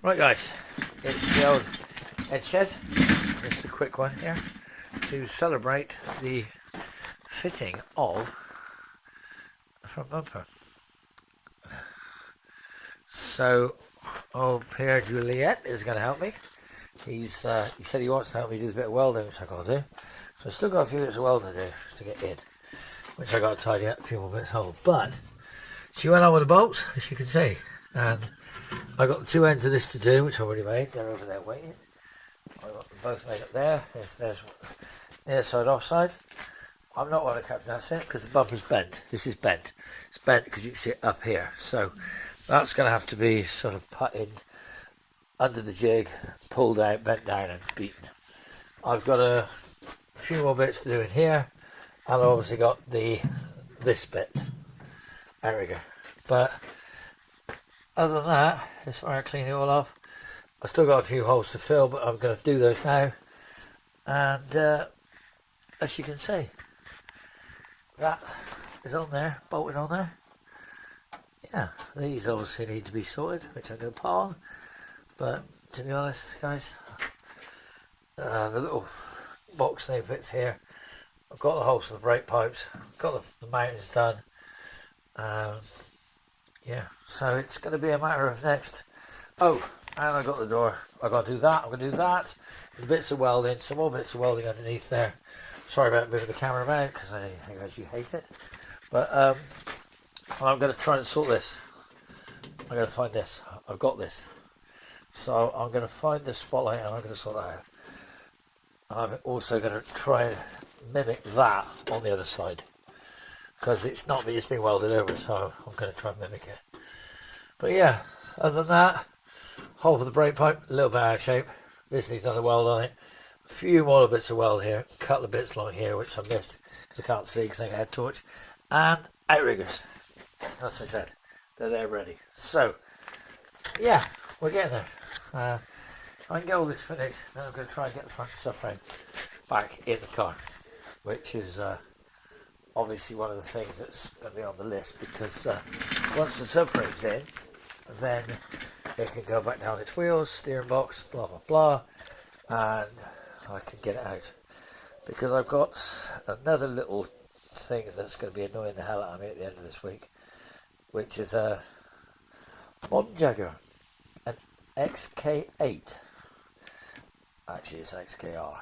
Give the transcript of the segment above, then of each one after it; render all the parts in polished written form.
Right guys, it's the old head shed, just a quick one here to celebrate the fitting of the front bumper. So old Pierre Juliet is going to help me. He said he wants to help me do a bit of welding, which I got to do. So I've still got a few bits of welding to do to get in, which I got to tidy up, a few more bits home. But she went on with the bolts, as you can see, and I got the two ends of this to do, which I already made. They're over there waiting. I got them both made up there. There's near side, offside. I'm not one of Captain Asset because the bumper's bent. This is bent. It's bent because you can see it up here. So that's going to have to be sort of put in under the jig, pulled out, bent down and beaten. I've got a few more bits to do in here, and I've obviously got this bit. There we go. But other than that, it's where I clean it all off. I've still got a few holes to fill, but I'm going to do those now. And as you can see, that is on there, bolted on there. Yeah, these obviously need to be sorted, which I'm going to put on. But to be honest, guys, the little box thing fits here. I've got the holes for the brake pipes, got the mountings done. Yeah, so it's going to be a matter of next. Oh, and I got the door. I got to do that. I'm going to do that. The bits of welding, some more bits of welding underneath there. Sorry about moving the camera about because I guess you hate it. But I'm going to try and sort this. I'm going to find this. I've got this. So I'm going to find the spotlight and I'm going to sort that out. And I'm also going to try and mimic that on the other side. Because it's not me, it's been welded over, so I'm going to try and mimic it. But yeah, other than that, hole for the brake pipe, a little bit out of shape. This needs another weld on it. A few more bits of weld here, a couple of bits along here, which I missed because I can't see because I got a head torch. And outriggers. As I said, they're there ready. So, yeah, we're getting there. I can get all this finished, then I'm going to try and get the front subframe back in the car, which is obviously one of the things that's going to be on the list, because once the subframe's in, then it can go back down its wheels, steering box, blah blah blah, and I can get it out. Because I've got another little thing that's going to be annoying the hell out of me at the end of this week, which is a modern Jaguar, an XK8. Actually, it's XKR.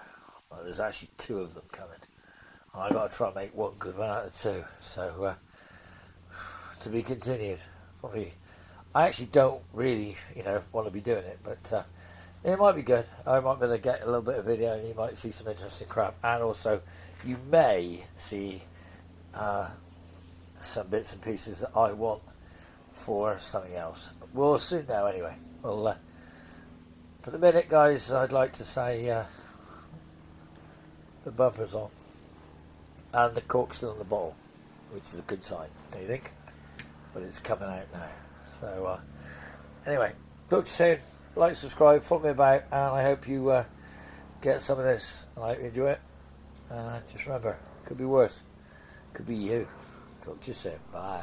Well, there's actually two of them coming. I've got to try and make one good one out of two. So, to be continued. Probably, I actually don't really, want to be doing it, but it might be good. I might be able to get a little bit of video, and you might see some interesting crap. And also, you may see some bits and pieces that I want for something else. We'll soon know anyway. Well, for the minute, guys, I'd like to say the bumper's on. And the cork's still in the bottle, which is a good sign, don't you think? But it's coming out now. So, anyway, talk to you soon. Like, subscribe, follow me about, and I hope you get some of this. I hope you enjoy it. Just remember, could be worse. Could be you. Talk to you soon. Bye.